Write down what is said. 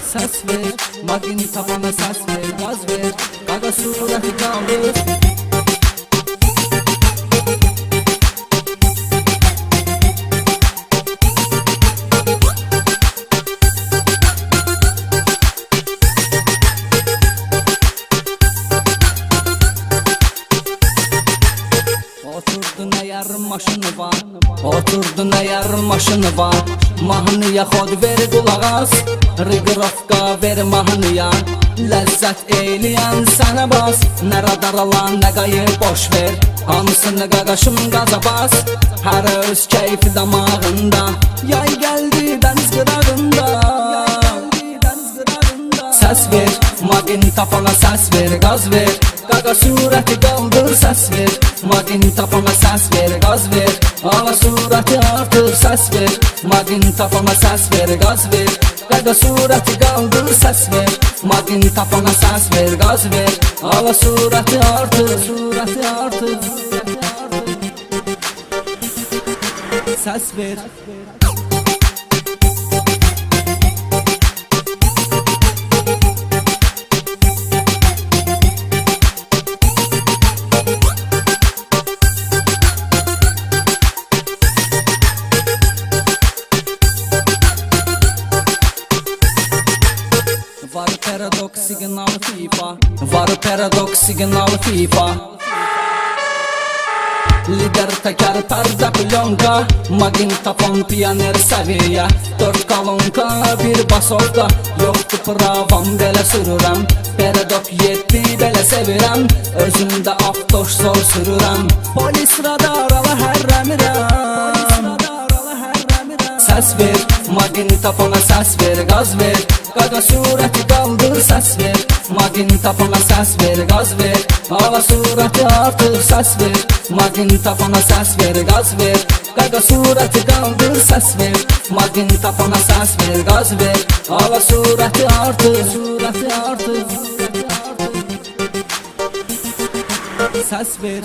Səs ver, maqnitofona səs ver, qaz ver, qaqa surəti qaldır. Oturdun əgər maşını var, oturdun əgər maşını var, mahnıya xod ver qulaq as, riqrovka ver mahnıya, ləzzət eyləyən sənə bas, nə radar alan nə qayı boş ver, hamısını qaqaşım qaza bas, hər öz keyfi damağında, yay gəldi dəniz qırağında. Səs ver, maqnitofona səs ver, qaz ver, qaqa surəti qaldır, səs ver, maqnitofona səs ver, qaz ver, ala surəti artır, səs ver, maqnitofona səs ver, qaz ver, qaqa surəti qaldır, səs ver, maqnitofona səs ver, qaz ver, ala surəti artır, surəti artır, səs ver. Var paradoks signalı FIFA, var paradoks signalı FIFA. Lider teker perde plyonka, maqnitofon piyoner seviye, 4 kolonka bir basovka, yoktu pravam belə sürürəm, paradok 7 belə sevirəm, özümdə avtoş zor sürürəm, polis radar ala hərrəmirəm. Səs ver, maqnitofona səs ver, qaz ver, qaqa surəti qaldır, səs ver, maqnitofona səs ver, qaz ver, ala surəti artır, səs ver, maqnitofona səs ver, qaz ver, qaqa surəti qaldır, səs ver, maqnitofona səs ver, qaz ver, ala surəti artır, surəti artır, səs ver.